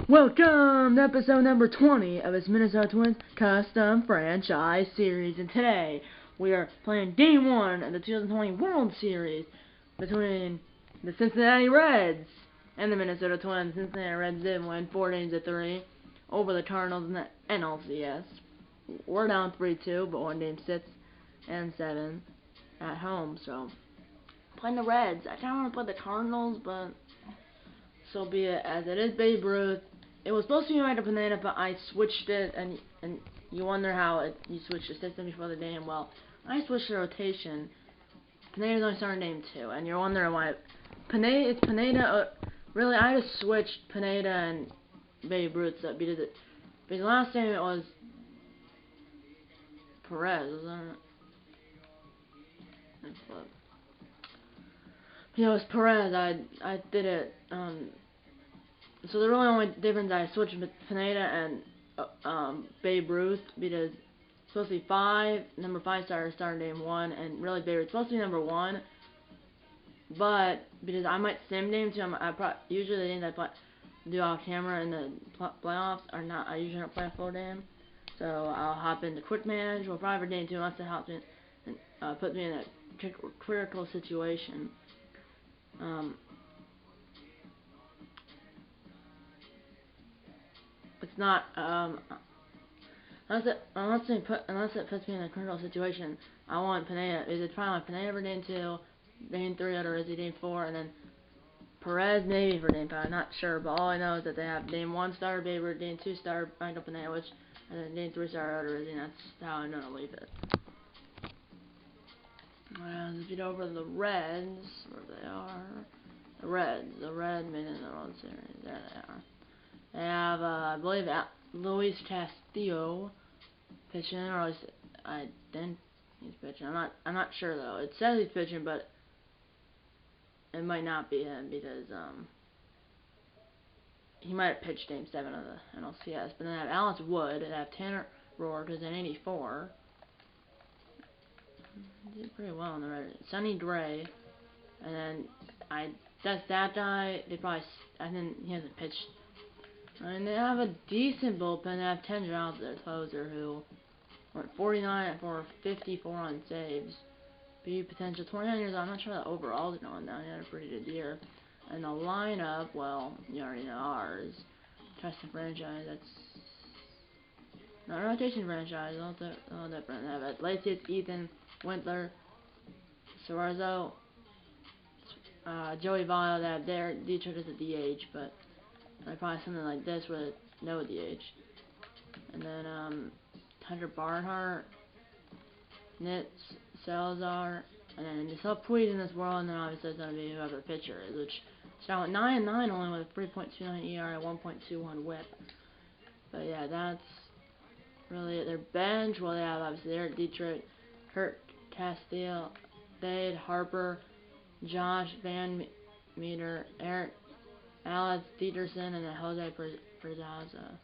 Welcome to episode number 20 of this Minnesota Twins Custom Franchise Series. And today, we are playing Game 1 of the 2020 World Series between the Cincinnati Reds and the Minnesota Twins. The Cincinnati Reds did win 4-3 over the Cardinals in the NLCS. We're down 3-2, but one game 6 and 7 at home. So, playing the Reds. I kind of want to play the Cardinals, but so be it, as it is Babe Ruth. It was supposed to be Michael Pineda, but I switched it, and you wonder how you switched the system before the game. Well, I switched the rotation. Pineda's only starting game 2, and you're wondering why. Pineda, really, I just switched Pineda and Babe Ruth up because last time it was Perez, wasn't it? Yeah, it was Perez. I did it, so the really only difference I switched with Pineda and Babe Ruth because it's supposed to be number 5 starting game 1, and really Babe Ruth's supposed to be number 1. But because I might sim game 2, usually the games I do off camera in the playoffs are not. I usually don't play a full game, so I'll hop into quick manage. Well, probably for game 2 unless it helps me and puts me in a critical situation. It's not, unless it puts me in a critical situation, I want Pineda. Is it probably like Pineda for game 2, game 3, or is it game 4, and then Perez maybe for game 5, I'm not sure, but all I know is that they have game 1 starter Babe Ruth, game 2 starter Michael Pineda, and then game 3 starter Odorizzi, and that's how I'm gonna leave it. Well, let's get over the Reds, where they are. The Red made in the World Series, there they are. They have, I believe, Luis Castillo pitching, or at least I think he's pitching. I'm not sure though. It says he's pitching, but it might not be him because he might have pitched Game 7 of the NLCS. But then they have Alex Wood, they have Tanner Roark, who's in 84. He did pretty well in the Red. Sonny Gray, and then that's that guy. I think he hasn't pitched. And they have a decent bullpen. They have 10 Giles, their closer, who went 49 for 54 on saves. B potential 29 years old. I'm not sure that overall is going down. He had a pretty good year. And the lineup, well, you already know ours. Custom franchise. That's not a rotation franchise. A little different. They have Athletics, Ethan, Wintler, Suarzo, Joey Votto. They have their Dietrich as a DH, but probably something like this with no DH. And then Hunter Barnhart, Nitz, Salazar, and then just help Puig in this world, and then obviously it's going to be whoever the pitcher is, which is now at 9-9 only with a 3.29 ERA, 1.21 WHIP. But yeah, that's really it. Their bench, well, they have obviously Eric Dietrich, Kurt Castillo, Bade, Harper, Josh Van Meter, Alex Dieterson, and then Jose Perzaza.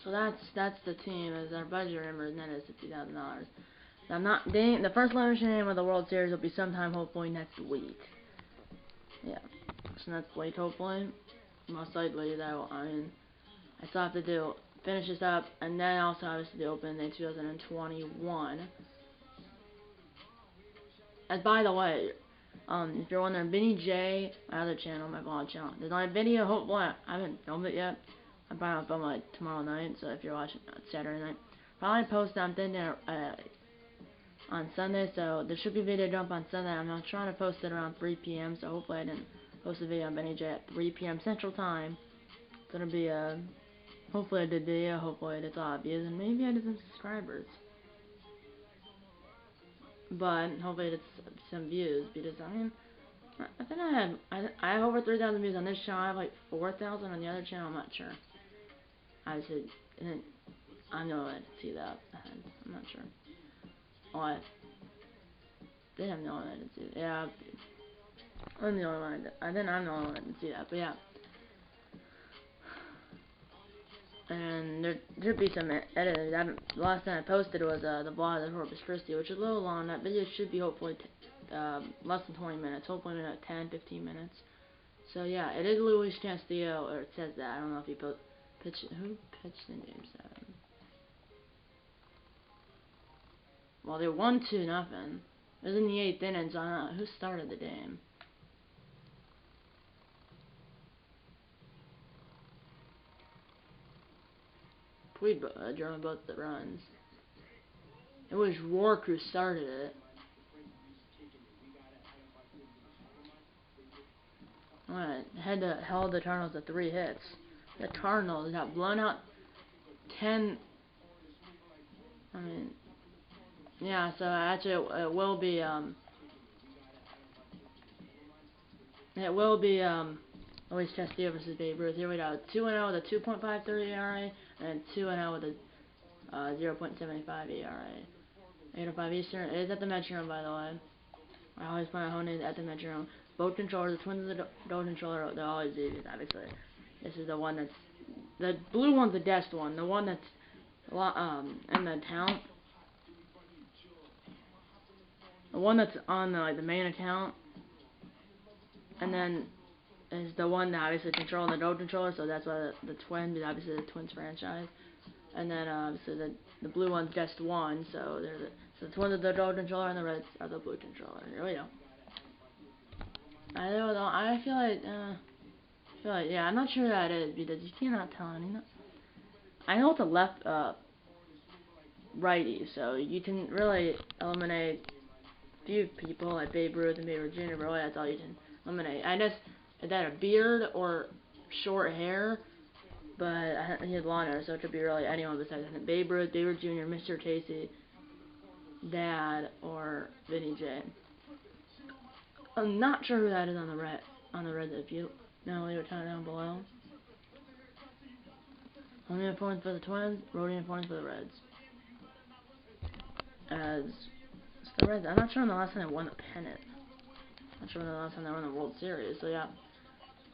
So that's the team. As our budget, remember, and that is $50,000. Now, the first elimination of the World Series will be sometime hopefully next week. Yeah, so next week hopefully. Most likely though, I still have to finish this up, and then also obviously the open in 2021. And by the way, if you're wondering, Benny J, my other channel, my vlog channel, there's not a video, hopefully, I haven't filmed it yet. I'm probably going to film it tomorrow night, so if you're watching Saturday night, probably post on Sunday, so there should be a video jump on Sunday. I'm not trying to post it around 3 p.m., so hopefully I didn't post a video on Benny J at 3 p.m. Central Time. It's going to be hopefully I did video, hopefully it's obvious, and maybe I did some subscribers. But hopefully it's some views, because I think I have over 3,000 views on this channel. I have like 4,000 on the other channel. I'm not sure. Obviously, I'm the only one to see that. I'm not sure. Oh, they have no one that didn't see it. Yeah, I'm the only one. I'm the only one that didn't see that. But yeah. And there should be some editing. The last time I posted was the vlog of Corpus Christi, which is a little long. That video should be hopefully less than 20 minutes, hopefully about 10-15 minutes. So yeah, it is Luis Castillo, or it says that. I don't know if he pitched. Who pitched in Game 7? Well, they won 2-0. It was in the 8th inning, so I don't know who started the game. Puig drove both the runs. It was Rourke who started it. Held the Cardinals to 3 hits. The Cardinals got blown out 10. I mean, yeah. So actually, it will be Luis Castillo versus Babe Ruth. Here we go. 2-0 with a 2.53 ERA and 2-0 with a 0.75 ERA. 8:05 Eastern. It is at the Metrodome, by the way. I always play my home name at the Metrodome. Both controllers, the Twins of the Gold controller, they're always easy, obviously. This is the one that's, the blue one's the guest one. The one that's, in the account. The one that's on the main account. And then is the one that obviously controlling the Gold controller, so that's why the Twins, is obviously the Twins franchise. And then obviously the blue one's just one, so the Twins are the Gold controller and the Reds are the blue controller. Here we go. I don't know. I feel like yeah, I'm not sure who that is because you cannot tell any. I know it's a left righty, so you can really eliminate a few people like Babe Ruth and Babe Ruth Jr. But really, that's all you can eliminate. I guess is that a beard or short hair, but he has blonde hair, so it could be really anyone besides Babe Ruth, Babe Ruth Jr., Mr. Casey, Dad, or Vinny J. I'm not sure who that is on the Reds. If you know, leave a comment down below. Home uniforms for the Twins, road uniforms for the Reds. As it's the Reds, I'm not sure when the last time they won the pennant. I'm not sure when the last time they won the World Series. So yeah,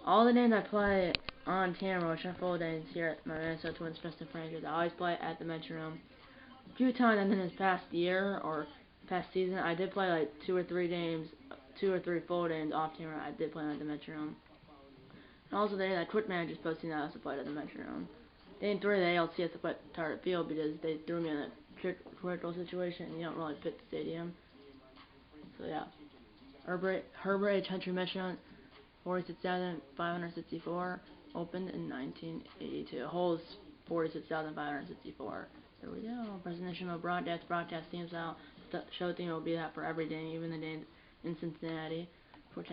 all the games I play on camera, which are full days here at my Minnesota Twins Custom franchise, I always play at the Metrodome. A few times in this past year or past season, I did play like 2 or 3 games. 2 or 3 full games off camera. I did play at the Metrodome. And also, they had Quick Man just posting that I also played at the Metrodome. Game 3 of the ALCS I played Target Field because they threw me in a critical situation and you don't really fit the stadium. So yeah. Herbert Country Metrodome 46,564 opened in 1982. Holds 46,564. There we go. Presentation of broadcast theme style. The show theme will be that for every game, even the games in Cincinnati,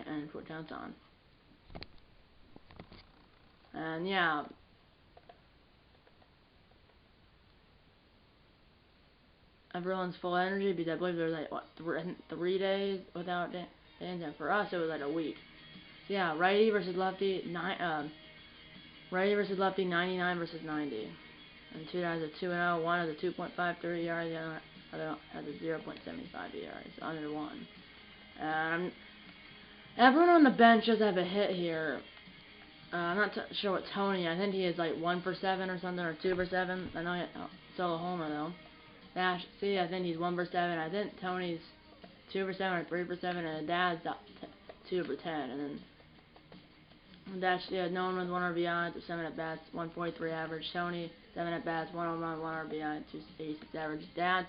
and Fort Townsend. And yeah, everyone's full energy because I believe there's like what 3 days without games, and for us it was like a week. So yeah, righty versus lefty, righty versus lefty, 99 versus 90. And 2 guys are 2-0. One has a 2.53 ERA, the other has a 0.75 ERA, so under 1. And everyone on the bench does have a hit here. I'm not sure what Tony. I think he is like 1 for 7 or something, or 2 for 7. I know he solo homer though. Dash. See, I think he's 1 for 7. I think Tony's 2 for 7 or 3 for 7, and Dad's 2 for 10. And then Dash. Yeah, no one runs 1 RBI, 7 at bats, 143 average. Tony 7 at bats, 1 home run, 1 RBI, 286 average. Dad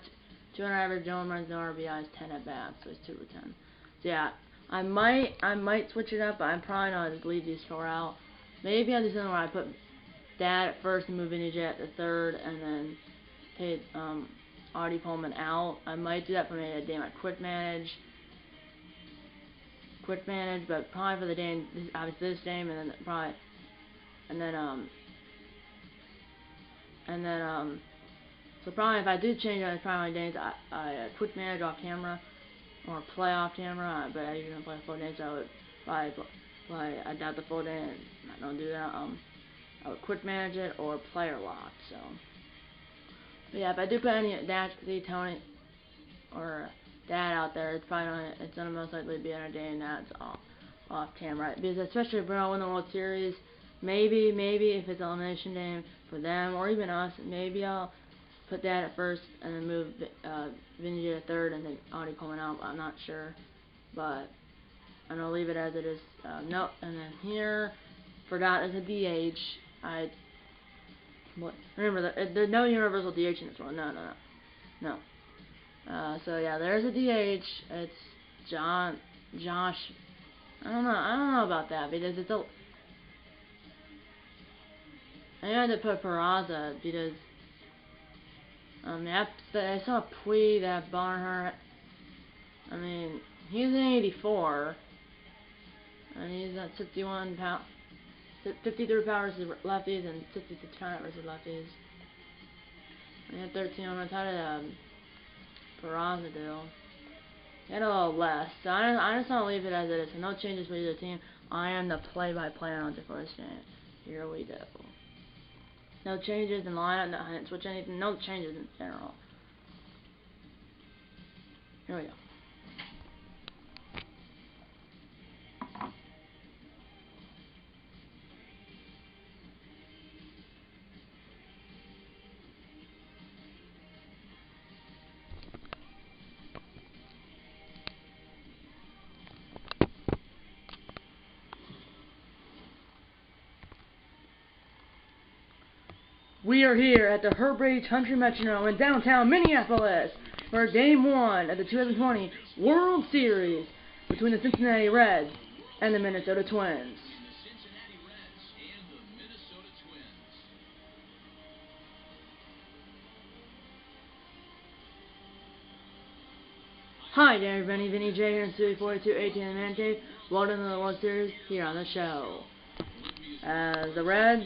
200 average, no one runs, no RBIs, 10 at bats, so he's 2 for 10. So yeah, I might switch it up, but I'm probably not just leave these 4 out. Maybe I'll do something where I put Dad at first and move Vinny J at the third, and then take Audie Pullman out. I might do that for maybe a game I quick manage, but probably for the game, obviously this game, and then probably, so probably if I do change it, it's probably my games I quick manage off camera or play off camera, but I usually play full games, so I would I doubt the full day, and I don't do that. I would quick manage it or player lock. So, but yeah, if I do put any Dash, Tony, or Dad out there, it's probably gonna most likely be on a day and that's off camera, because especially if we're gonna win the World Series, maybe if it's an elimination game for them or even us, maybe I'll put Dad at first and then move Vinny at third and then Audie Pullman out. I'm not sure, but I'm gonna leave it as it is. Nope. And then here, forgot as a DH. Remember there's no universal DH in this one. No. So yeah, there's a DH. It's Josh. I don't know about that because it's a. I had to put Peraza because I saw Puig, that Barnhart. I mean, he's an 84, and he's at 51 pounds, 53 power versus lefties and 66 power versus lefties. He had 13 home runs. How did Peraza do? He had a little less. So I just want to leave it as it is. So no changes for either team. I am the play-by-play announcer for this game. Here we go. No changes in lineup. No, I didn't switch anything. No changes in general. Here we go. We are here at the Herbridge Country Metronome in downtown Minneapolis for Game 1 of the 2020 World Series between the Cincinnati Reds and the Minnesota Twins. Hi, Gary, Vinny J here in Studio 4218 in Man Cave. Welcome to the World Series here on the show. The Reds,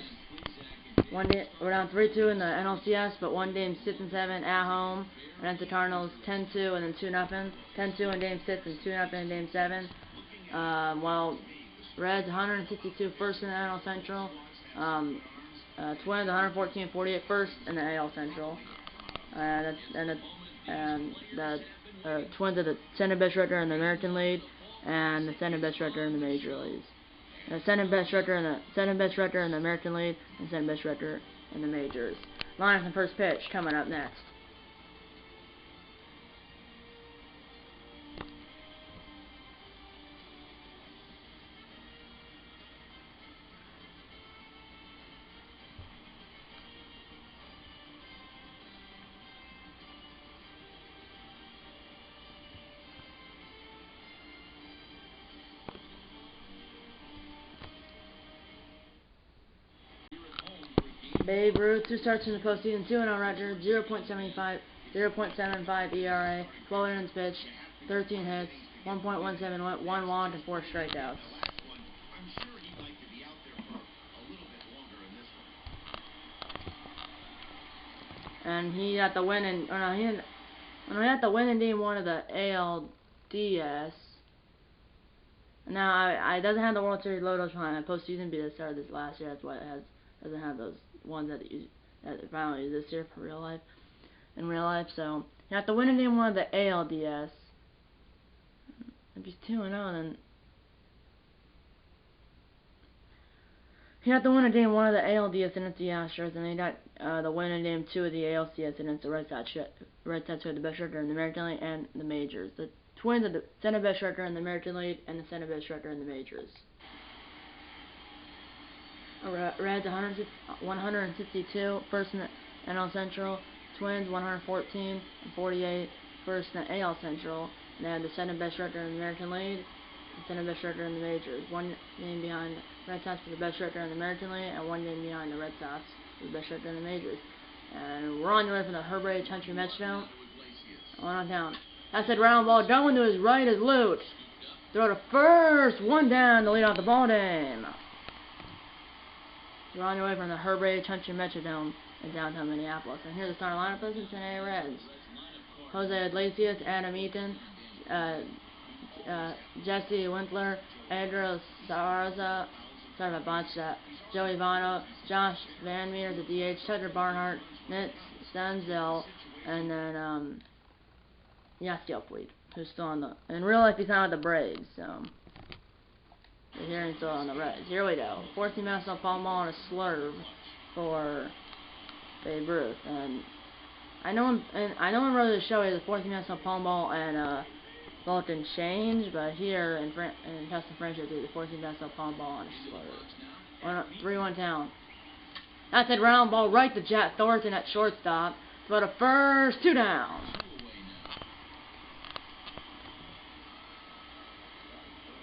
we're down 3-2 in the NLCS, but one game 6-7 at home against the Cardinals, 10-2 and then 2-0, 10-2 in Game 6 and 2-0 in Game 7. While Reds 162 first in the NL Central, Twins 114 and 48 first in the AL Central, and the Twins are the second best record in the American League and the second best record in the Major Leagues. The second best record in the American League and second best record in the majors. Lineup and first pitch coming up next. Babe Ruth, 2 starts in the postseason, 2-0 record, 0.75 ERA, 12 innings pitched, 13 hits, 1.17 1 walk, and 4 strikeouts. And he got the win in, he got the win in Game 1 of the ALDS. Now, it doesn't have the World Series logos behind it. Postseason because it started this last year. That's why it doesn't have those ones that finally use this year for real life. In real life, so you have to win in Game 1 of the ALDS. If he's 2-0, then he had to win in Game 1 of the ALDS and it's the Astros, and he got the win in Game 2 of the ALCS and it's the Red Sox. Red Sox had the best record in the American League and the majors. The Twins are the second best record in the American League and the second best record in the majors. Reds 162 first in the NL Central, Twins 114 and 48 first in the AL Central. And they had the second best record in the American League, the second best record in the majors. One game behind the Red Sox for the best record in the American League, and one game behind the Red Sox for the best record in the majors. And we're on the way from the Herbridge Country Metronome. On down. That's a ground ball going to his right is Luke. Throw to first, one down to lead off the ball game. We're on your way from the Herbridge Country Metrodome in downtown Minneapolis. And here's the starting lineup for the Cincinnati Reds. Jose Iglesias, Adam Eaton, Jesse Winkler, Adriel Sarza, sorry if I botched that, Joey Votto, Josh Van Meter, the DH, Tucker Barnhart, Nitz Stanzel, and then Yasiel Puig, who's still on the, in real life he's not with the Braves, so here he's still on the Reds. Here we go. 14 minutes on Paul Mall and a slurve for Babe Ruth. And I know him really to show you the 14 minutes on Paul Mall and ball didn't change, but here in Tustin Friendship, the 14 best palm ball on a 3-1 down. That's a round ball right to Jack Thornton at shortstop for the first 2 down.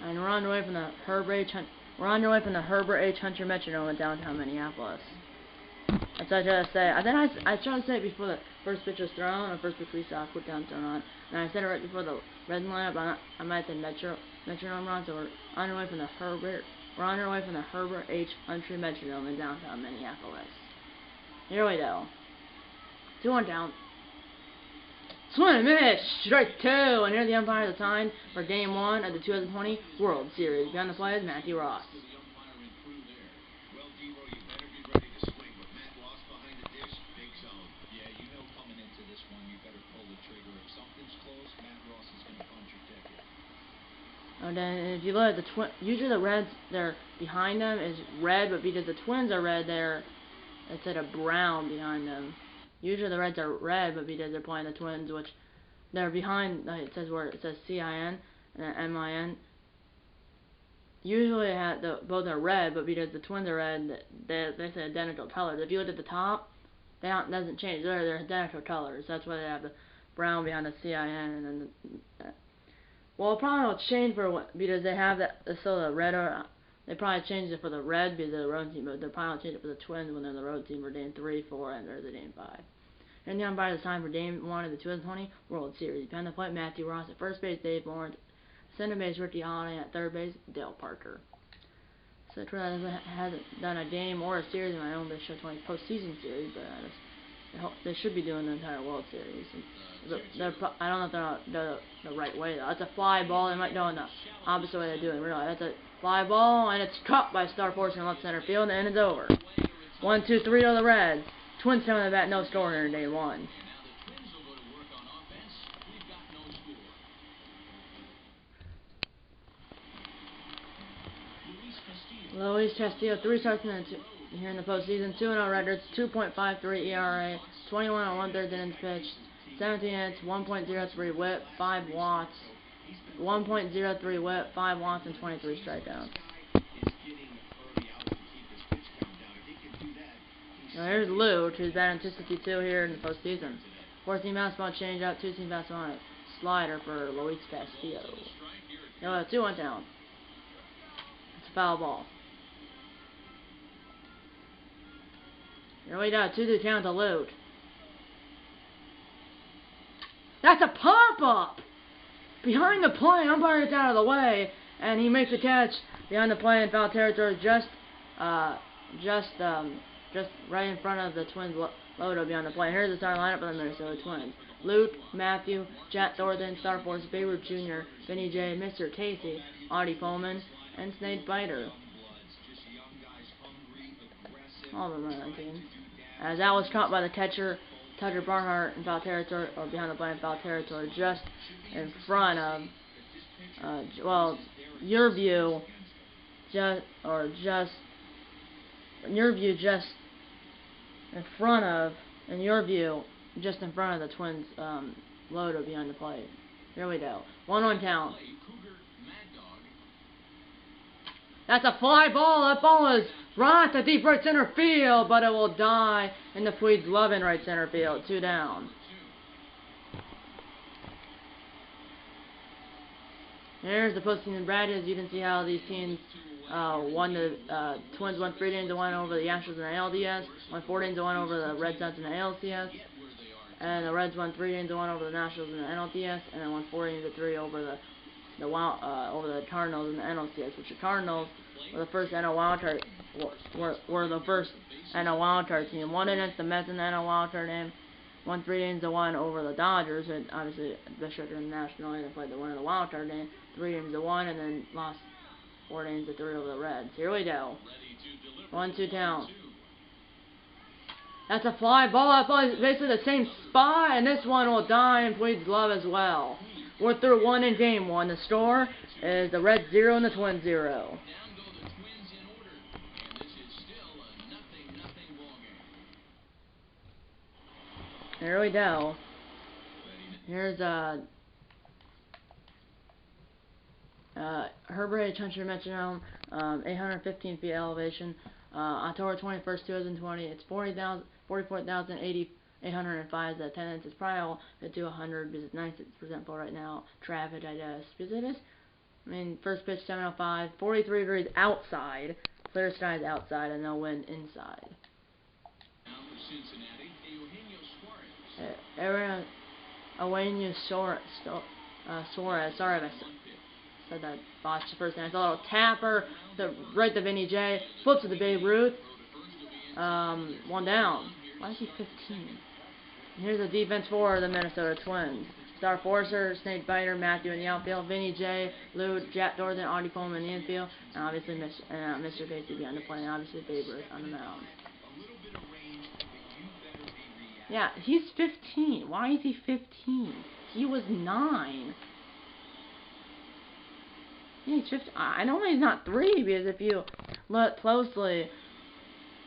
And we're on the way from the Herbert H. Hunter Metronome in downtown Minneapolis. That's what I tried to say. I tried to say it before the first pitch was thrown, or first pitch we saw quick down thrown on. And I said it right before the red lineup. I might have said Metronome run. So we're on our way from the Herbert H. Hunter Metronome in downtown Minneapolis. Here we go. 2-1 down. Swing and miss, strike 2, and here the umpire at the time for Game 1 of the 2020 World Series. Behind the play is Matthew Ross. And then if you look at the usually the Reds, they're behind them is red, but because the Twins are red, it's at a brown behind them. Usually the Reds are red, but because they're playing the Twins, which they're behind, like it says CIN and then MIN. Usually both are red, but because the Twins are red, they say identical colors. If you look at the top, it doesn't change. They're identical colors. That's why they have the brown behind the CIN and then well, it probably will change because they have the red they probably changed it for the red because of the road team, but they'll probably change it for the Twins when they're the road team for Game 3, 4, and there's a Game 5. And the umpire this time for Game 1 of the 2020 World Series. Behind the plate, Matthew Ross at first base, Dave Lawrence, center base, Ricky Holiday, at third base, Dale Parker. So Twitter hasn't done a game or a series in my own Big Show 20 postseason series, but they should be doing the entire World Series. I don't know if they're the right way though. That's a fly ball. They might go in the opposite way they do it. Really, that's a fly ball, and it's caught by Star Force in left center field, and it's over. 1-2-3 to the Reds. Twins coming to bat, no score here in Day 1. Luis Castillo, 3 starts here in the postseason, 2-0 records, 2.53 ERA, 21 1/3 innings pitched, 17 hits, 1.03 WHIP, 5 watts, 1.03 WHIP, 5 watts, and 23 strikeouts. Now here's Lou, who's batting 262 here in the postseason. 14 fastball changeup, 2-seam fastball on a slider for Luis Castillo. No, 2-1 down. It's a foul ball. Here we go, 2-2 count to Lute. That's a pop-up! Behind the play, umpire gets out of the way, and he makes a catch behind the play in foul territory, just right in front of the Twins' logo behind the play. Here's the starting lineup for the Minnesota Twins. Lute, Matthew, Jack Thornton, Star Force, Bayward Jr., Vinny J, Mr. Casey, Artie Pullman, and Snake Biter. All of them are on the team. As that was caught by the catcher, Tucker Barnhart in foul territory, or behind the play in foul territory, just in front of, your view, just in front of the Twins' logo behind the plate. Here we go. 1-1 count. That's a fly ball. That ball is right to deep right center field, but it will die in the Tweeds' love in right center field. 2 down. Here's the postseason bracket. As you can see how these teams Twins won 3-1 over the Astros in the ALDS, won 4-1 over the Red Sox in the ALCS, and the Reds won 3-1 over the Nationals in the NLDS, and then won 4-3 over the Cardinals in the NLCS, which the Cardinals were the first NL wildcard team. Won against the Mets in the NL wildcard game, won 3-1 over the Dodgers, and obviously Bishop in the National League played the winner of the wildcard game, 3-1, and then lost 4-3 over the Reds. Here we go. 1-2 count. That's a fly ball. That ball is basically the same spot, and this one will die in Tweeds' love as well. We're through 1 in Game 1. The score is the Reds 0 and the Twins 0. Here we go. Here's Herbert Country Metronome, 815 feet elevation, October 21st, 2020. It's 44,805 attendance. It's probably all to do 100 because it's 96% full right now. Traffic, I guess. Because it is, I mean, first pitch 7:05, 43 degrees outside, clear skies outside, and no wind inside. Eugenio Suarez. Sorry if I said that botched the first name. It's a little tapper right to Vinny J. Flips to the Babe Ruth. One down. Why is he 15? And here's the defense for the Minnesota Twins. Star Forcer, Snake Biter, Matthew in the outfield, Vinny J, Lou, Jack Thornton, Audie Coleman in the infield, and obviously Mr. Casey behind the plate, and obviously Babe Ruth on the mound. Yeah, he's 15. Why is he 15? He was 9. Yeah, he's 15. I know he's not 3 because if you look closely,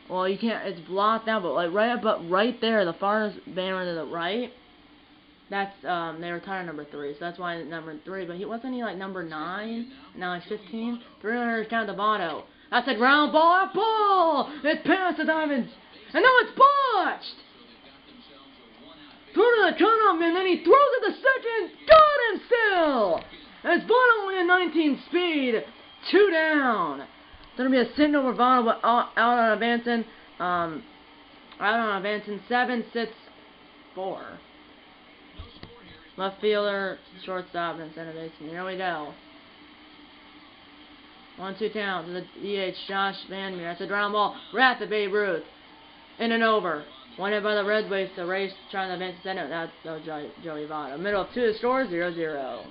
well, you can't. It's blocked out, but like right there, the farthest banner to the right. That's they retired number 3, so that's why number 3. But he wasn't he like number 9? Now he's 15. 300 count the Votto. That's a ground ball. That ball. It's past the diamonds, and now it's botched. Throw to the cutoff, and then he throws it to second. Got him still. It's Votto only at 19 speed. 2 down. It's gonna be a sitting over Votto, but out on advancing. 7-6-4. Left fielder, shortstop, and center baseman. Here we go. 1-2 count to the DH, Josh Van Meer. That's a ground ball. Right to Babe Ruth. In and over. One hit by the Red Wings. The race trying to advance the center. That was Joey Votto. Middle of 2 scores, 0-0.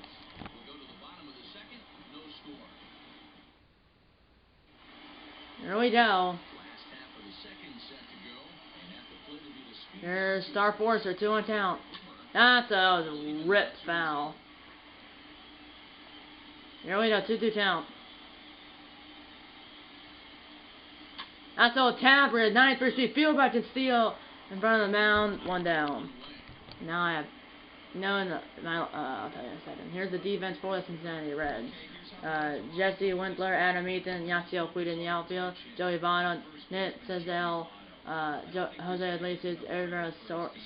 Here we go. Here's Star Forcer, 2-1 count. That was a ripped foul. Here we go, 2-2 count. That's a tap. We're at 93 speed. Field back and steal in front of the mound. 1 down. Now I have I'll tell you in a second. Here's the defense for the Cincinnati Reds. Jesse Winkler, Adam Eaton, Yasiel Puig in the outfield, Joey Votto, Nit Cesel, Jose Iglesias, Edgar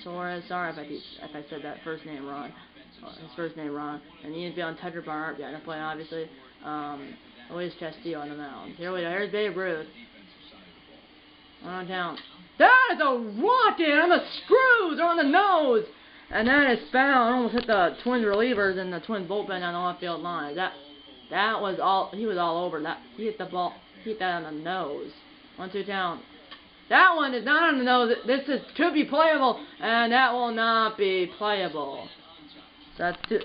Suarez. Sorry if I said that first name wrong. His first name wrong. And the infield and Tucker Barnhart behind the plate, obviously. Luis Castillo on the mound. Here we go. Here's Babe Ruth. 1 down. That is a rocket on the screws or on the nose. And that is foul. It almost hit the Twins relievers and the Twins bullpen on the left field line. That was all. He was all over that. He hit the ball. He hit that on the nose. 1-2 down. That one is not on the nose. This could be playable, and that will not be playable. So that's 2.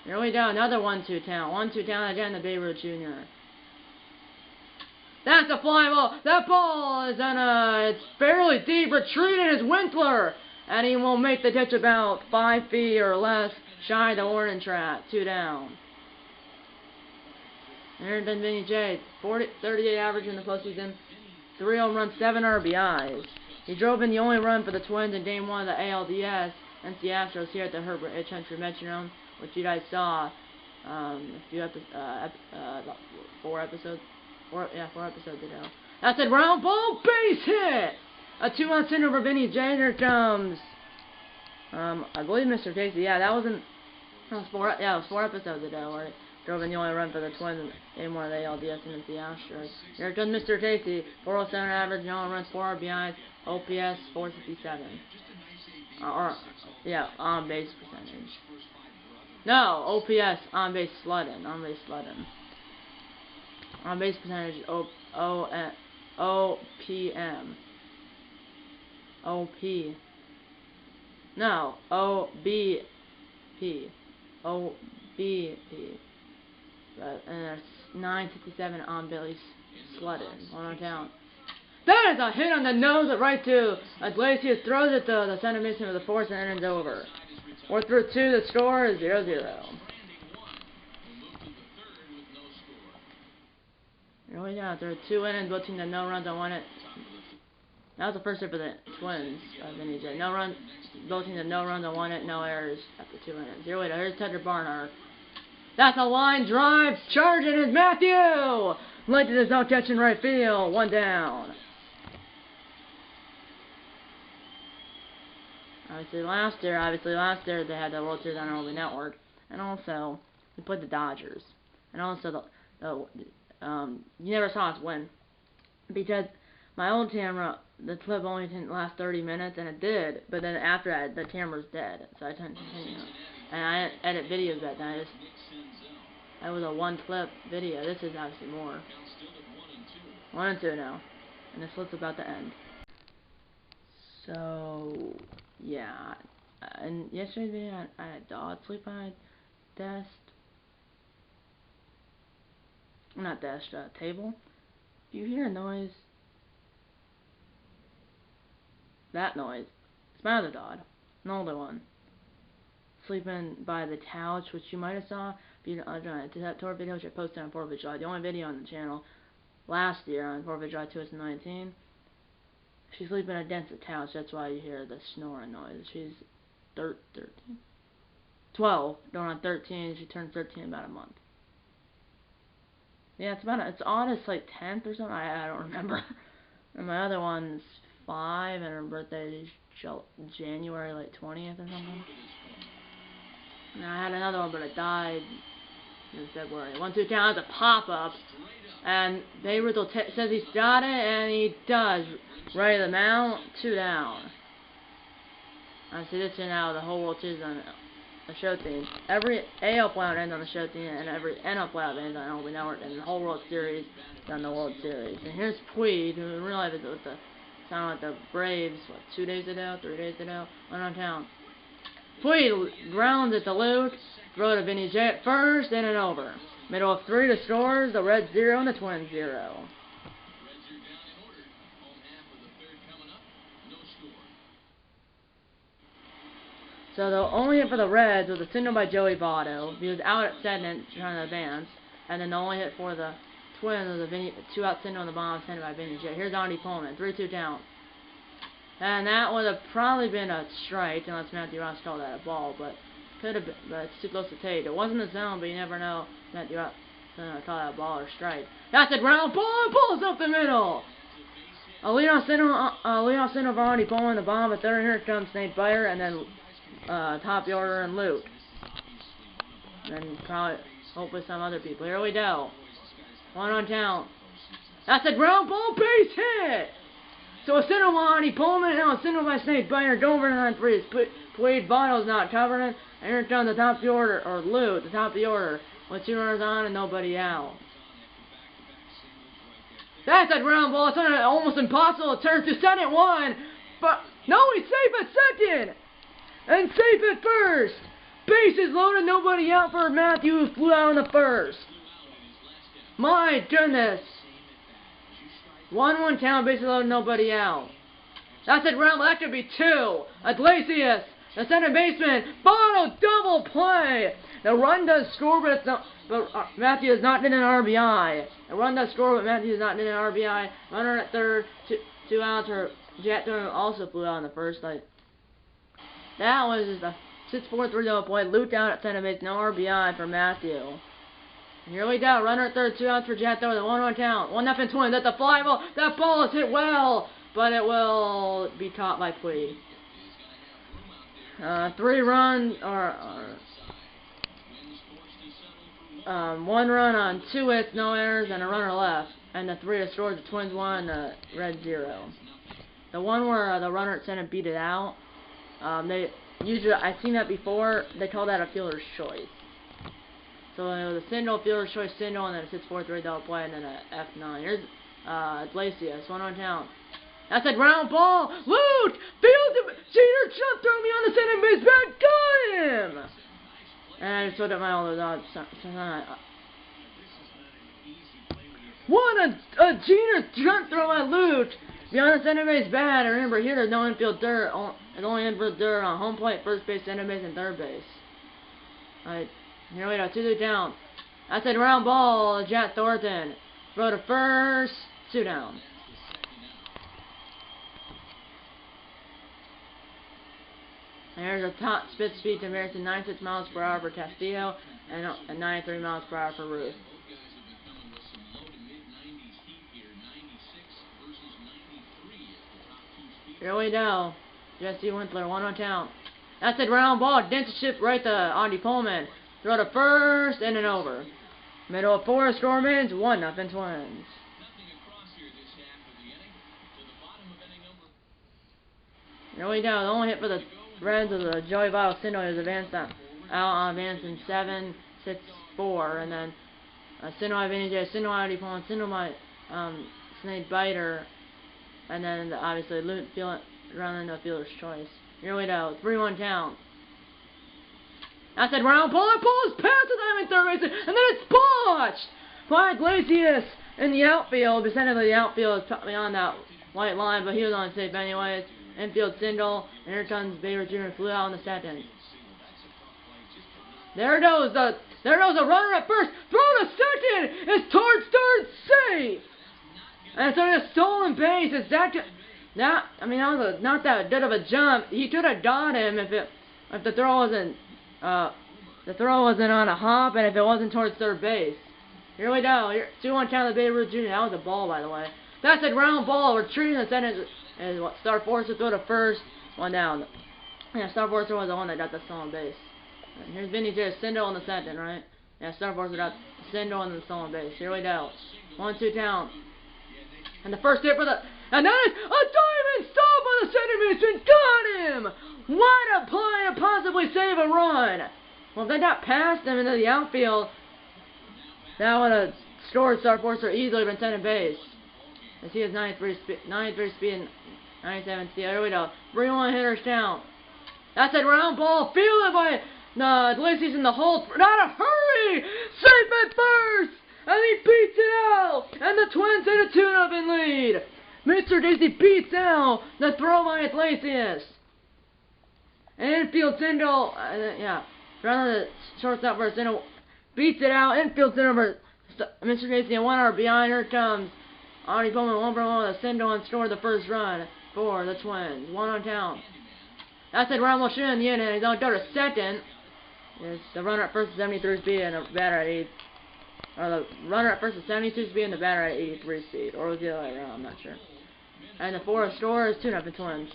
Here we go. Another 1-2 down. 1-2 down again to Babe Ruth Jr. That's a fly ball. That ball is it's fairly deep. Retreating is Winkler. And he will make the ditch about 5 feet or less shy of the warning track. 2 down. Here's Vinny J. 38 average in the postseason. 3 home runs, 7 RBIs. He drove in the only run for the Twins in Game 1 of the ALDS against the Astros here at the Herbert Country Metronome, which you guys saw a few 4 episodes. 4 episodes ago. That's a ground ball base hit. A 2-out single for Vinny J. Here comes. I believe Mr. Casey. Yeah, that was 4 episodes ago where he drove in the only run for the Twins in one of the ALDS against the Astros. Here comes Mr. Casey. 407 average, no runs, 4 RBIs, OPS 457. On base percentage. No, OPS on base sledding. On base percentage OPM. OP. No, OBP. OBP. And there's 957 on base sledding. 1 down. That is a hit on the nose right to Iglesias. Throws it to the center baseman with the force and ends over. We're through 2. The score is 0-0. Here we go. There are 2 innings between the no runs on 1 hit. That was the first hit for the Twins. Vinny J. No runs, both teams had no runs on 1 hit, no errors after 2 innings. Here we go. Here's Tucker Barnhart. That's a line drive. Charging is Matthew. Lincoln is no catch in right field. 1 down. Obviously last year they had the World Series on MLB Network, and also we played the Dodgers, and also you never saw us win because my old camera, the clip only didn't last 30 minutes, and it did, but then after that the camera's dead, so I couldn't continue, and I didn't edit videos that night. That was a 1 clip video. This is obviously more. 1-2 now, and this looks about to end. So yeah, and yesterday's video I had dog sleep on a desk, not desk, table. If you hear a noise, that noise, it's my other dog, an older one, sleeping by the couch, which you might have saw if you to that tour video which I posted on 4th of July, the only video on the channel last year on 4th of July 2019. She's sleeping against the couch, that's why you hear the snoring noise. She's 13? 12, going on 13, she turned 13 in about a month. Yeah, it's August like 10th or something, I don't remember. And my other one's 5, and her birthday is January like 20th or something. And I had another one, but it died in February. 1-2 count, it's a pop-up, and Babe Ruth says he's got it, and he does. Ready to mount, 2 down. I see this year now, the whole World Series on the show theme. Every AL playoff ends on the show theme, and every NL playoff ends on MLB Network, and the whole World Series on the World Series. And here's Puig, who realized it with the sound like the Braves, 2 days ago, 3 days ago, went on town. Puig grounds it to Luke, throw to Vinny J at first, in and over. Middle of 3 to scores, the Reds 0 and the Twins 0. So the only hit for the Reds was a single by Joey Votto. He was out at 7th trying to advance. And then the only hit for the Twins was a 2-out single on the bottom, sent by Vinny J. Here's Andy Pullman, 3-2 down. And that would have probably been a strike unless Matthew Ross called that a ball, but could have been, but it's too close to take. It wasn't a zone, but you never know Matthew Ross called that a ball or strike. That's a ground ball, pulls up the middle. A leadoff single for Andy Pullman, the bottom of 3rd. Here comes Nate Bayer, and then top of the order and Luke. And probably, hopefully some other people. Here we go. 1 on town. That's a ground ball, base hit! So a single by Andy Pullman, and now a single by Nate Bayer. Go over on 3. Puig Votto's not covering it. And here comes the top of the order, or Luke, the top of the order, with 2 runners on and nobody out. That's a ground ball. It's almost impossible to turn to center 1. But no, he's safe at 2nd! And safe at 1st! Bases loaded, nobody out for Matthew, who flew out in the 1st. My goodness! 1-1 count, bases loaded, nobody out. That's it, round. That could be 2. Iglesias, the center baseman. Bono, double play. The run does score, but it's not. But Matthew is not in an RBI. The run does score, but Matthew is not in an RBI. Runner at 3rd, 2 outs for Jet Turner, also flew out in the 1st. That was just a 6-4-3 double play. Luke out at center base, no RBI for Matthew. Here we go. Runner at 3rd, 2 outs for Jet Throw. The 1-1 count. 1-0 Twins. That's a fly ball. That ball is hit well, but it will be caught by Puig. 3 runs, or 1 run on 2 hits, no errors, and a runner left. And the 3 that scored, the Twins 1, the Reds 0. The one where the runner at center beat it out. They usually, I've seen that before. They call that a fielder's choice. So it was a single, fielder's choice single, and then a 6-4-3 double play, and then a F9. Here's Iglesias, 1 on town. That's a ground ball. Luke fields it. Cheater jump throw me on the center base back. Got him. And I just looked at my older dog. What a cheater jump throw by Luke. Beyond the center base bad. Remember, here there's no infield dirt. There's only infield dirt on home plate, first base, center base, and third base. Alright, here we go, 2-2 down. That's a ground ball, Jack Thornton. Throw to first, 2 down. there's a top speed comparison, 96 miles per hour for Castillo and 93 miles per hour for Ruth. Here we go. Jesse Winkler, 1 on count. That's a ground ball. Dents the ship right to Andy Pullman. Throw to first and an over. Middle of 4, score remains 1-0 Twins. Here we go. The only hit for the Reds was a Joey Votto single. He was advancing 7-6-4, and then a single by Vinny J, single by Andy Pullman, single by Snake Biter, and then obviously running the fielder's choice. Here we go. 3-1 count. I said round ball. That ball is past the diamond third base, and then it's botched by Iglesias in the outfield. Essentially, the outfield is beyond that white line, but he was on safe anyways. Infield single, and here comes Bader Jr. flew out in the second. There goes a runner at first. Throw to second. It's towards third, safe. And it's on a stolen base. It's that was not that good of a jump. He could have got him if the throw wasn't on a hop and if it wasn't towards third base. Here we go. 2-1 count of Babe Ruth Jr. That was a ball, by the way. That's a ground ball. Retreating the second is what Star Forcer threw to first. 1 down. Yeah, Star Forcer was the one that got the stolen base. And here's Vinny J. Sindel in the second, right? Yeah, Star Forcer got Sindel in the stolen base. Here we go. 1-2 count. And the first hit for the... And that is a diamond stop by the center baseman. Got him! What a play to possibly save a run. Well, if they got past him into the outfield, that would have scored Star Forcer easily from second base. As he has 93 speed and 97 steal. Here we go. 3-1 hitters count. That's a ground ball fielded by Iglesias in the hole. Not a hurry! Safe at first! And he beats it out! And the Twins hit a 2-0 lead! Mr. Daisy beats out the throw by Iglesias. Infield single, running the shortstop for single, beats it out. Infield single for Mr. Daisy and 1 hour behind. Here comes Artie Bowman 1-for-1 with a single and scored the first run for the Twins. 1 on count. That's it. Ron Wilshire in the inning. He's on go to second. It's the runner at first is 73 speed and the batter at 8. Or the runner at first is 72 speed and the batter at 83 speed. Or was the other way around, I'm not sure. And the fourth score is 2-0 Twins.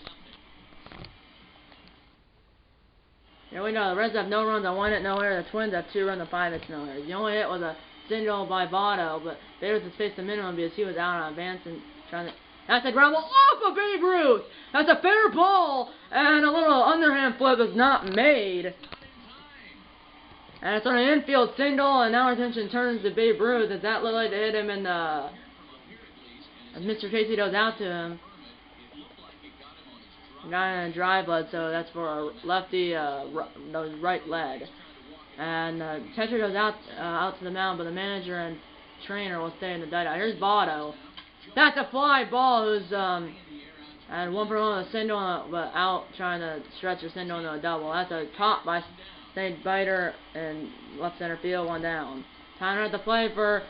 Here we go. The Reds have no runs on 1 hit, no error. The Twins have 2 runs on 5 hits, no error. The only hit was a single by Votto, but Bader has faced the minimum because he was out on advance and trying to... That's a ground ball off of Babe Ruth! That's a fair ball! And a little underhand flip is not made. And it's on an infield single, and now our attention turns to Babe Ruth as that looked like to hit him in the... As Mr. Casey goes out to him. Got in a dry blood, so that's for a lefty right leg. And the catcher goes out to the mound, but the manager and trainer will stay in the dugout. Here's Votto. That's a fly ball who's had 1-for-1 with a single, but out trying to stretch a single into a double. That's a caught by Snake Biter in left center field, 1 down. Tyner at the plate for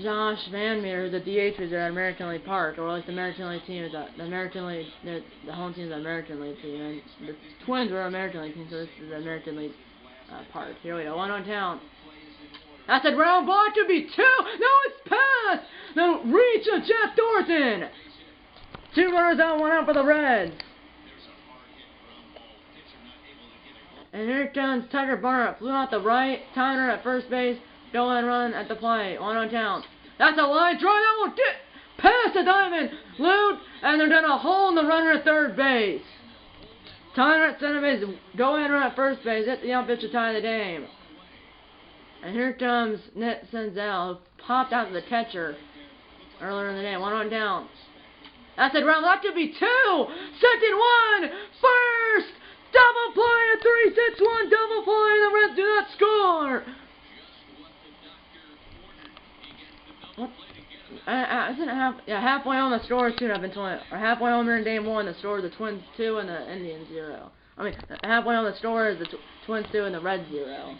Josh Van Meter, who's a DH who's at American League Park, or at least the American League team is the American League. The home team is the American League team, and the Twins were American League team, so this is the American League Park. Here we go, 1 on count. That's a ground ball. It could be 2. No, it's past the reach of Jeff Thornton. 2 runners out, 1 out for the Reds. And here comes Tucker Barnett. Flew out the right. Tyner at first base. Go and run at the plate. 1 on count. That's a line drive. That will get past the diamond. Loot. And they're going to hold the runner at third base. Tyner at center base. Go and run at first base. Hit the outfield to tie the game. And here comes Nit Senzel, who popped out to the catcher earlier in the day. 1 on count. That's a ground. That could be 2. Second 1. First. Double play. A 3-6-1 double play. The Reds do not score. What? Isn't it halfway home the score is 2-0 Twins. Or halfway home in game 1 the score is the Twins 2 and the Indians 0. I mean, halfway home the score is the Twins 2 and the Reds 0.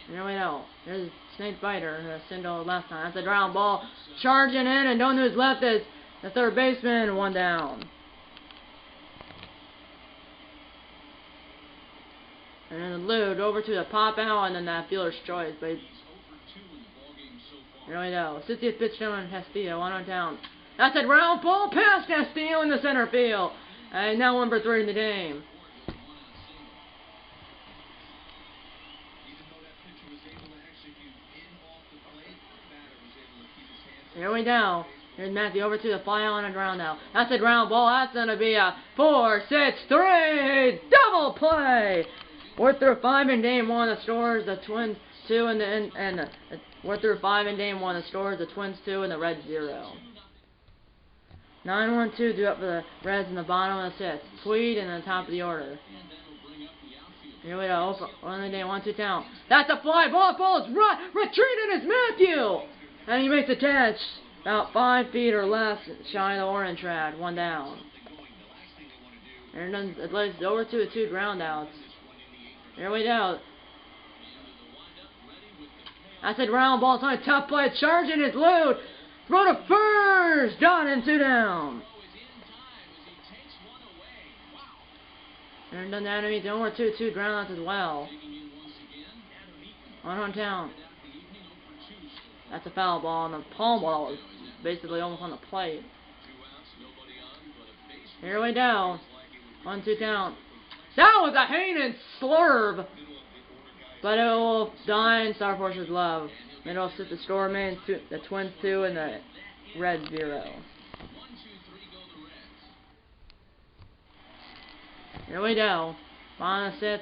Here we go. There's Snake Biter, single last time. That's a ground ball. Charging in, and don't know who's left is the third baseman, 1 down. And then Lude over to the pop out, and then that fielder's choice. But here we go. 60th pitch down on Castillo, 1 down. That's a ground ball past Castillo in the center field. And now number 3 in the game. Here we go. Here's Matthew over to the fly on a ground now. That's a ground ball. That's going to be a 4-6-3 double play. We're through 5 in game 1. The Stars, the Twins 2, and we're through 5 in game 1. The Stars, the Twins 2, and the Reds 0. 9-1-2 due up for the Reds in the bottom of the 6th. Tweed in the top of the order. Here we go. On the day, 1-2 count. That's a fly ball. Ball's retreated is Matthew. And he makes a catch about 5 feet or less shy of the orange rad. 1 down. And then it lays over to the 2 ground outs. Here we go. That's a ground ball. It's on a tough play. Charging his Lude. Throw to first. Done and 2 down. And then the enemies over to 2 ground outs as well. 1 down. That's a foul ball, and the palm ball is basically almost on the plate. Here we go. 1-2 count. That was a heinous slurve. But it will die in Star Force's love. It'll sit the Stormans, the Twins 2, and the Reds 0. Here we go. Bottom of the 6th.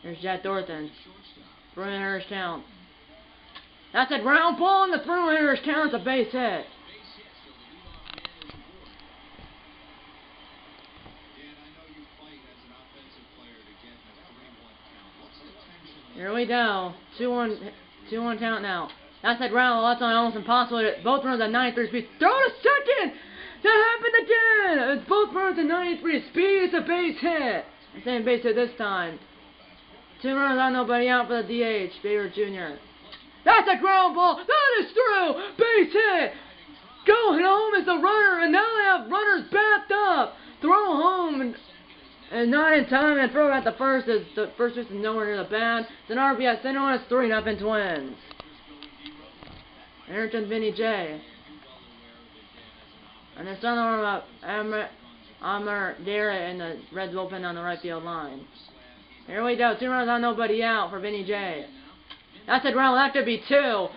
Here's Jack Thornton. 3 count. That's a ground ball, and the 3 counts a base hit. Here we go. 2-1 count now. That's a ground ball. That's almost impossible. Both runners at 93 speed. Throw to second! That happened again! It's both runners at 93 speed. It's a base hit. The same base hit this time. 2 runners on, nobody out for the DH. Bader Jr. That's a ground ball. That is through. Base hit. Going home is the runner, and now they have runners backed up. Throw home and not in time, and throw at the first as the first is nowhere near the bat. It's an RBI. Then on, it's 3-0 Twins. Ayrton's Vinny J. And there's another one about Amar Dara in the Reds bullpen on the right field line. Here we go. 2 runs on, nobody out for Vinny J. That's a ground. That could be 2.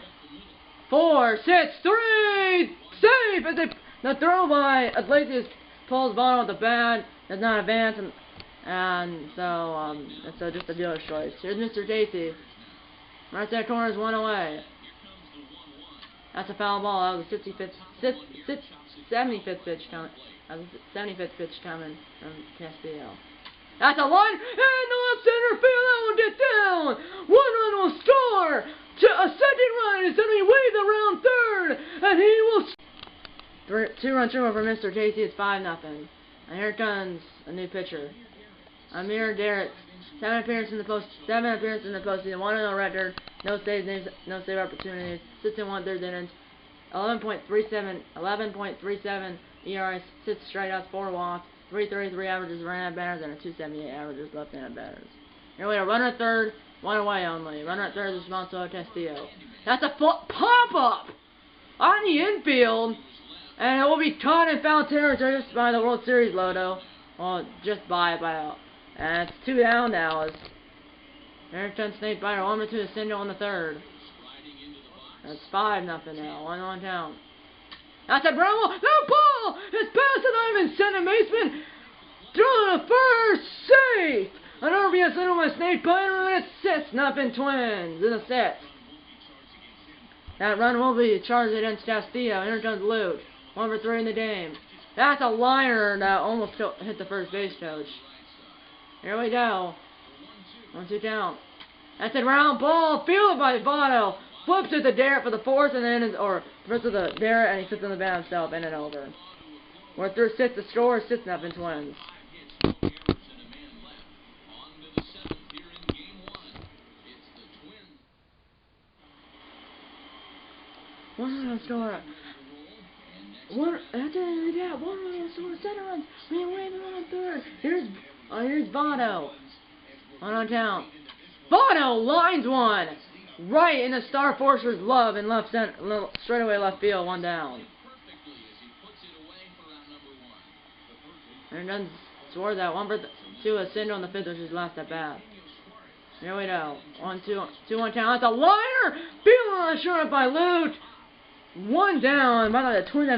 4, 6, 3. Safe as the throw by Iglesias pulls bottom of the bat. Does not advance, and so it's just a dealer's choice. Here's Mr. Casey. Right there, corner is 1 away. That's a foul ball. That was the 75th pitch coming. That was the 75th pitch coming from Castillo. That's a line in the left center field. That will get down. 1 run will score. A second run is going to be waved around third, and he will. 2-run triple for Mr. Casey. It's 5-0. And here comes a new pitcher. Amir Derrick. 7 appearances in the postseason. 1-0 record. No saves, no save opportunities. 6 1/3 innings. 11.37 ERA. 6 strikeouts, 4 walks. 333 averages right-handed batters, and a 278 averages left-handed batters. Here we go. Runner at third, 1 away only. Runner at third is Alfonso Castillo. That's a pop-up on the infield, and it will be caught in foul territory just by the World Series logo. Well, just by about. And it's 2 down now. As here comes Nate Byer, 1-2 to Sindel on the third. That's 5-0 now. 1-1 count. That's a ground ball. No ball! It's past the diamond center baseman. Throw to first. Safe. An RBI single by Snake Byer, and it's 6-0 Twins in the 6th. That run will be charged against Castillo. Here comes Luke. 1 for 3 in the game. That's a liner that almost hit the first base coach. Here we go. 1-2 count. That's a ground ball. Fielded by Votto. Flips to the Derrick for the fourth, and then flips to the Derrick, and he sits on the bat himself, in and over. We're through 6. The score is 6-0 Twins. One run score. One. That's it. Yeah, 1 run score. 7 runs. We win on third. Here's Oh, here's Votto. One on town. Votto lines one. Right in the Star Forcer's glove in left center, straightaway left field, one down. And then scored that 1-for-2 a single in the fifth, which is last at bat. Here we go. 1-2, 1 down. That's a liner. Beeline shot by Lute. One down. By the way, the Twins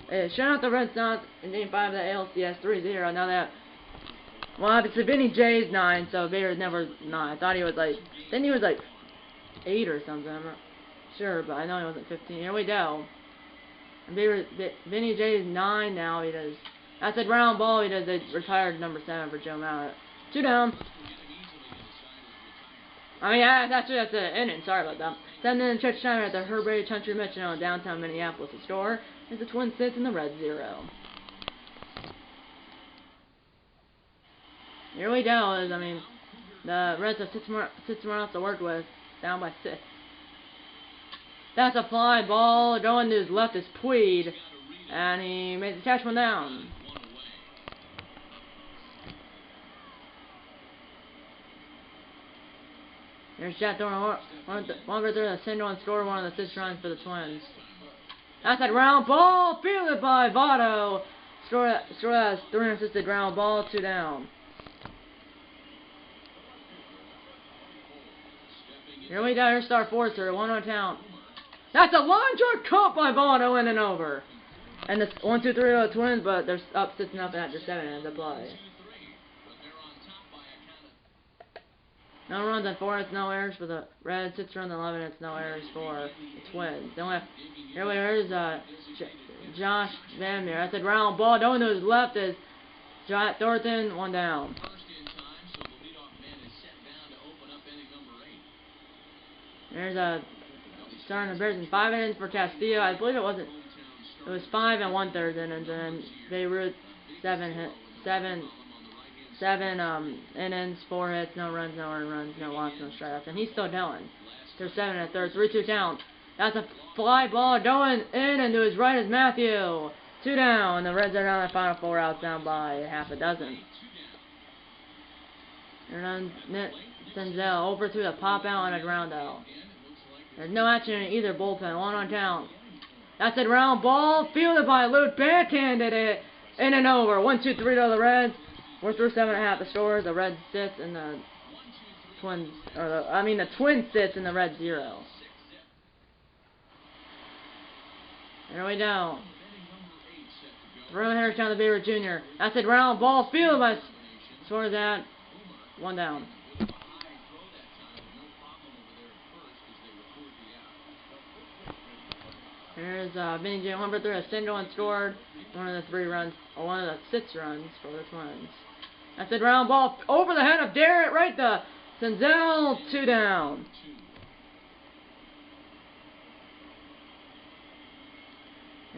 have shut out the Red Sox in Game 5 of the ALCS 3-0. Now that, well, it's a Vinny J's 9, so Bader's never 9. I thought he was like, then he was like 8 or something. I'm not sure, but I know he wasn't 15. Here we go. And Vinny J's 9 now. He does. That's a ground ball. He does a retired number 7 for Joe Mauer. 2 down. I mean, that's an inning. Sorry about that. 7-inning stretch time at the Herberry Country Metronome in downtown Minneapolis. The score is the Twins 6 and the Reds 0. Here we go. I mean, the Reds have six more outs to work with. Down by 6. That's a fly ball. Going to his left is Puig. And he made the catch one down. Here's Jack Thorne. One for through the single and score one of the 6 runs for the Twins. That's a ground ball. Fielded by Votto. Score has 3 assisted ground ball. 2 down. Here we go. Here's Star Forcer. 1 on town. That's a line drive caught by Votto in and over. And it's 1-2-3 to the Twins, but they're up 6-0 after 7 innings of play. No runs on 4 hits, no errors for the Reds. 6 runs on 11 hits, no errors for the Twins. Here's Josh Van Meer. That's a ground ball. Going to his left is Jack Thornton. 1 down. There's a starting the Bears in 5 innings for Castillo. I believe it was 5 1/3 innings, and then Beirut 7 innings, 4 hits, no runs, no earned runs, no walks, no strikeouts, and he's still going. They're 7 1/3, 3-2 count. That's a fly ball going in, and to his right is Matthew. 2 down, and the Reds are down the final 4 outs, down by half a dozen. And then Senzel over to the pop out and a ground out. There's no action in either bullpen. 1 on town. That's a ground ball fielded by Lute. Backhanded it in and over. 1-2-3 to the Reds. We're through 7.5. The scores. The Reds 6 and the Twins, the Twins 6 and the Reds 0. There we go. Throwing hitters down the Beaver Jr. That's a ground ball fielded by scores that 1 down. Here's Vinny J. 1 for 3, a single and scored one of the 6 runs for the Twins. That's a ground ball over the head of Garrett, right to Senzel. 2 down.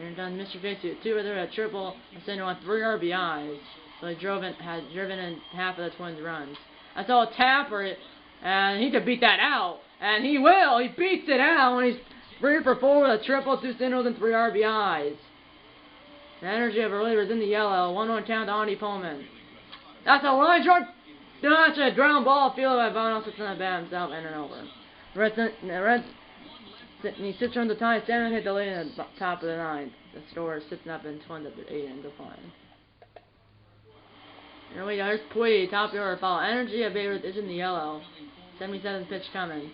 And done Mr. Casey 2 for 3, a triple, a single and 3 RBIs. So he has driven in half of the Twins' runs. I saw a tapper, and he could beat that out, and he will. He beats it out when he's 3 for 4 with a triple, 2 singles, and 3 RBIs. The energy of a reliever is in the yellow. 1 on town to Andy Pullman. That's a line drive. That's a ground ball fielded by Votto. Sits on the bat himself in and over. The Reds need 6 runs to tie. 7 hit the lead in the top of the 9th. The score is 6-0 Twins at the 8 innings of play. Here we go. Here's Puig, top of the order foul. Energy of Beirut is in the yellow. 77th pitch coming.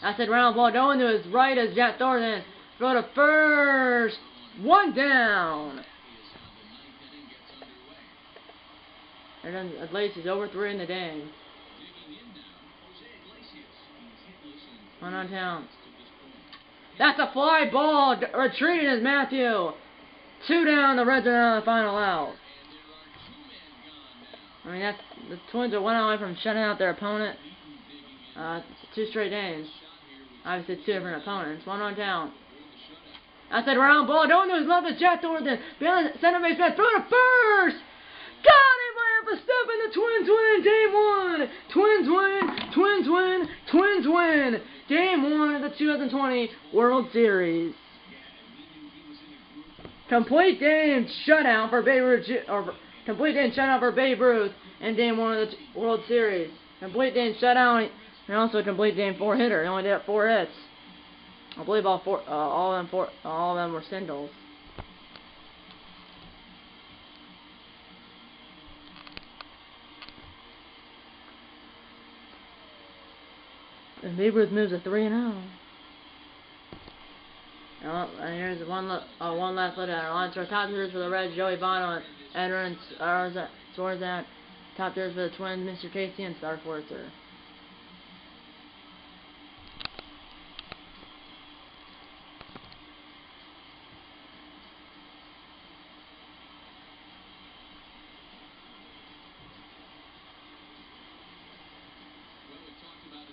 That's a ground ball going to his right as Jack Thornton. Throw to first. 1 down. And then Iglesias over 3 in the game. 1 on town. That's a fly ball. Retreating is Matthew. 2 down. The Reds are on the final out. I mean, the Twins are 1 away from shutting out their opponent. 2 straight games. Obviously, it's 2 different opponents. 1 on town. That's a ground ball. Don't lose love to Jack Thornton. Behind the center base man. Throw to first. Got it by half a step, and the Twins win. Game 1. Twins win. Twins win. Twins win. Game 1 of the 2020 World Series. Complete game shutout for Babe Ruth. in Game 1 of the World Series. Complete game shutout, and also a complete game 4-hitter. He only did 4 hits. I believe all of them were singles. And Babe Ruth moves to 3-0. And here's one last look at it. On to our top hitters for the Reds: Joey Votto and Edwin Swarzak. Top hitters for the Twins: Mr. Casey and Star Forcer.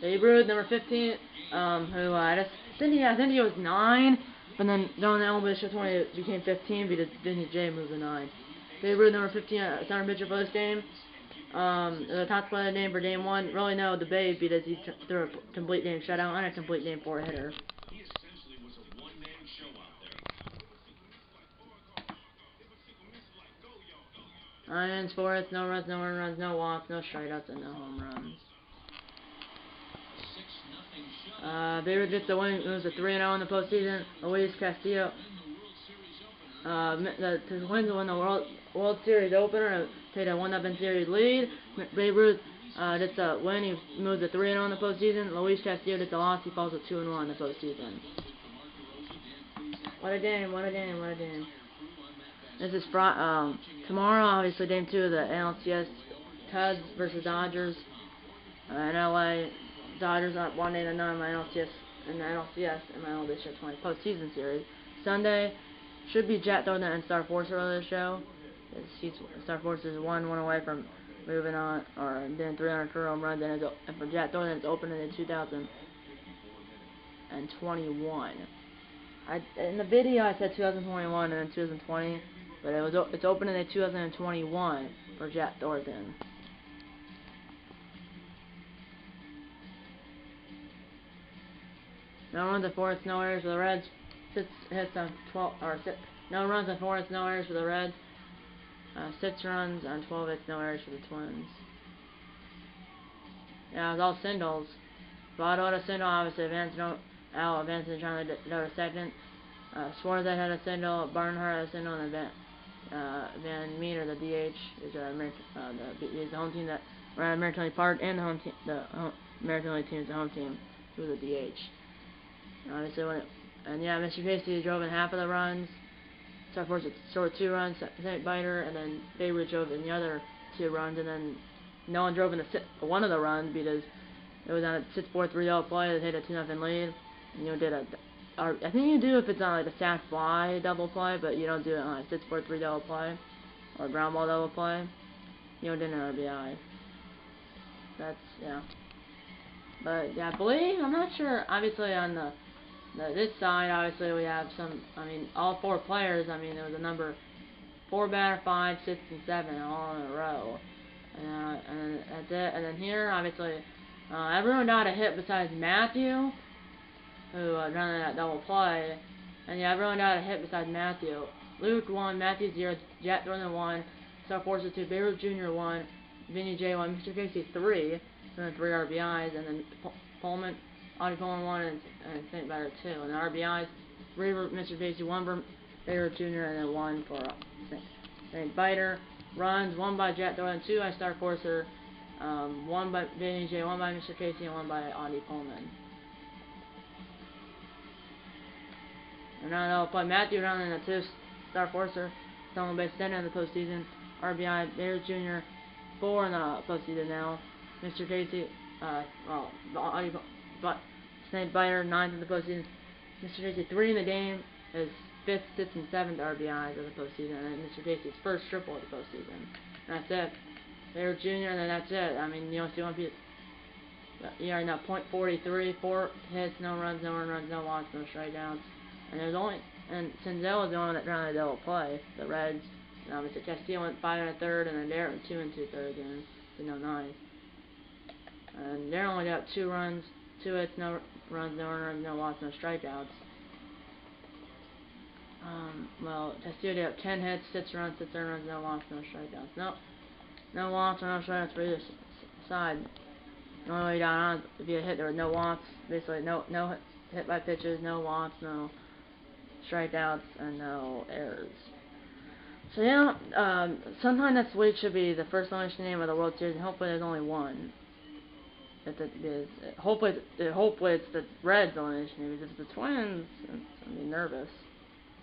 Babe Ruth, number 15, who I think he was 9, but then during the MLB Show 20 it became 15 because Vinny J moved to 9. Babe Ruth, number 15, starting pitcher for this game. The top player of the game for Game 1, really no debate because he threw a complete game shutout and a complete game 4-hitter. Irons, fourth, no runs, no earned runs, no walks, no strikeouts, and no home runs. Babe Ruth gets the win, moves to 3-0 in the postseason. Luis Castillo, the Twins win the World Series opener, take a 1-0 series lead. Babe Ruth gets the win, he moves to 3-0 in the postseason. Luis Castillo gets the loss, he falls to 2-1 in the postseason. What a game! What a game! What a game! This is tomorrow, obviously, Game 2 of the NLCS. Cubs versus Dodgers in LA. Dodgers up 1-9 in my NLCS in my MLB Show 20 postseason series. Sunday should be Jet Thornton and Star Forcer of the show. Star Forcer is one away from moving on, or then 300 career home runs. And for Jet Thornton, it's opening in 2021. In the video I said 2021 and then 2020, but it's opening in 2021 for Jet Thornton. No runs and 4 hits, no errors for the Reds. 6 hits on 12, no runs and 4 hits, no errors for the Reds. 6 runs on 12 hits, no errors for the Twins. Yeah, it was all singles. Votto had a single, obviously Al advancing trying to go to second. Swarzak had a single, Barnhart had a single, and Van Meter, the DH, is the home team that ran American League Park, and the American League team is the home team, who was the DH. Obviously, Mr. Casey drove in half of the runs. Star Forcer scored 2 runs, St. Biter, and then Babe Ruth drove in the other 2 runs, and then no one drove in one of the runs because it was on a 6-4 3-0 play. They hit a 2-0 lead. And I think you do if it's on like a sac fly double play, but you don't do it on a 6-4 3-0 play or a ground ball double play. You don't do an RBI. Yeah. But yeah, I believe, I'm not sure. Obviously on this side, obviously we have all 4 players. There was a number 4 batter, 5, 6, and 7 all in a row. And that's it. And then here, obviously, everyone got a hit besides Matthew, who ran that double play. And yeah, everyone got a hit besides Matthew. Luke 1, Matthew 0, Jet Thornton 1, Star Forcer 2, Babe Ruth Jr. 1, Vinny J 1, Mr. Casey 3, and then 3 RBIs, and then Audie Pullman 1, and St. Biter 2. And the RBIs, 3 for Mr. Casey, 1 for Babe Ruth Jr., and then 1 for St. Biter. Runs, 1 by Jet Thornton, 2 by Star Forcer, 1 by Vinny J, 1 by Mr. Casey, and 1 by Audie Pullman. And now they'll play Matthew down in the 2, Star Forcer, stolen base center in the postseason. RBI, Babe Ruth Jr., 4 in the postseason now. Mr. Casey, St. Biter, 9th in the postseason. Mr. Casey, 3 in the game, his 5th, 6th, and 7th RBIs of the postseason, and then Mr. Casey's first triple of the postseason. And that's it. Babe Ruth Jr., and then that's it. You don't see one piece. You already know, .43, 4 hits, no runs, no earned runs, no walks, no strikeouts. And Senzel was the one that ran the double play, the Reds. And obviously Castillo went 5 1/3, and then Darren went 2 2/3, and no 9. And Darren only got 2 runs, 2 hits, no runs, no earned runs, no walks, no strikeouts. Castillo got 10 hits, 6 runs, 6 earned runs, no walks, no strikeouts. No walks, no strikes for either side. The only way down is if you hit, there were no walks, basically no hit by pitches, no walks, no strikeouts, and no errors. So yeah, sometime next week should be the first elimination game of the World Series, and hopefully there's only one. Hopefully it's the Reds elimination game, because if it's the Twins, I'm gonna be nervous.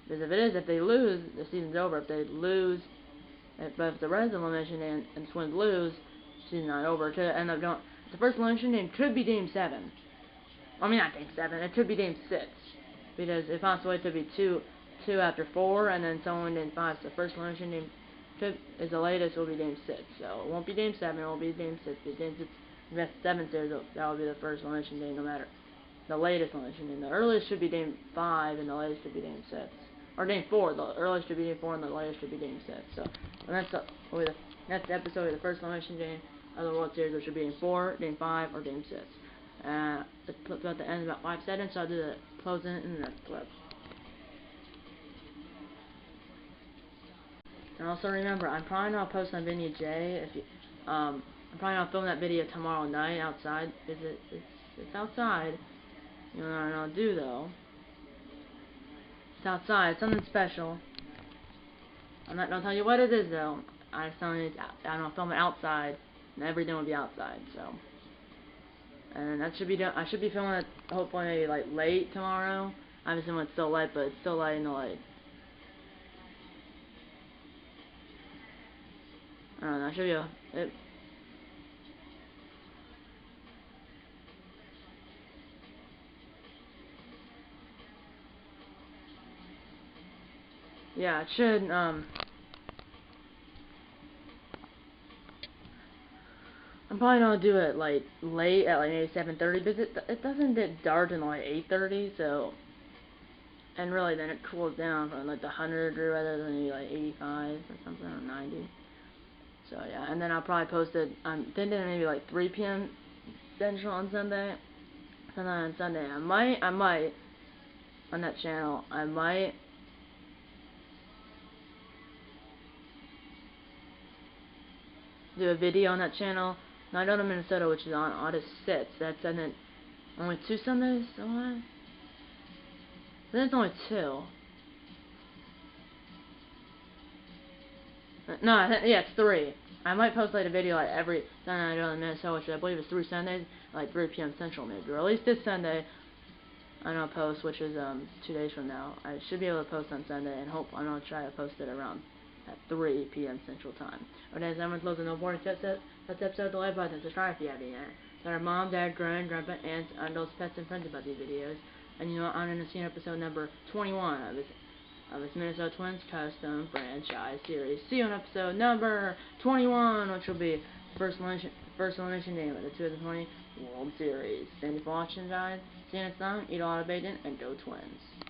Because if they lose, the season's over. If they lose, but if the Reds elimination and Twins lose, the season's not over. It could end up going. The first elimination game could be Game 7. I mean, not Game 7. It could be Game 6, because if possible, it could be two after 4, and then someone in 5. So the first elimination game is the latest. Will be Game 6. So it won't be Game 7. It will be Game 6. Game 6. If that's 7 series, that will be the first elimination game, no matter the latest elimination game. The earliest should be Game 5, and the latest should be Game 6. Or Game 4. The earliest should be Game 4, and the latest should be Game 6. So, and that's the next episode of the first elimination game of the World Series, which should be Game 4, Game 5, or Game 6. It's about to end in about 5 seconds, so I'll do the closing in the next clip. And also remember, I'm probably not posting on Vinny J. I'm probably not filming that video tomorrow night outside, because it's outside. You know what I'll do though? It's outside. It's something special. I'm not gonna tell you what it is though. I'm telling you, I'm gonna film it outside, and everything will be outside. So, and that should be done. I should be filming it hopefully maybe like late tomorrow. Obviously when it's still light, but it's still light in the light. I don't know. That should be yeah, it should, I'm probably gonna do it like late at like maybe 7:30, because it doesn't get dark until like 8:30, so, and really then it cools down from like the 100 or rather than maybe like 85 or something, or 90. So yeah, and then I'll probably post it, I'm thinking maybe like 3 p.m. Central on Sunday. And then on Sunday, I might, on that channel, I might do a video on that channel. Now I go to Minnesota, which is on August 6th. That's only 2 Sundays, what? Then it's only 2. No, yeah, it's 3. I might post like a video like every Sunday I go to Minnesota, which I believe is 3 Sundays, like 3 p.m. Central maybe. Or at least this Sunday I'm gonna post, which is 2 days from now. I should be able to post on Sunday, and I'm gonna try to post it around at 3 p.m. Central Time. Okay, so I'm gonna close the no boring episode of the like button and subscribe if you haven't yet. Tell our mom, dad, grandpa, aunts, uncles, pets, and friends about these videos. And you know, I'm gonna see episode number 21 of this Minnesota Twins custom franchise series. See you on episode number 21, which will be first elimination game of the 2020 World Series. Thank you for watching, guys. See you next time. Eat a lot of bacon and go Twins.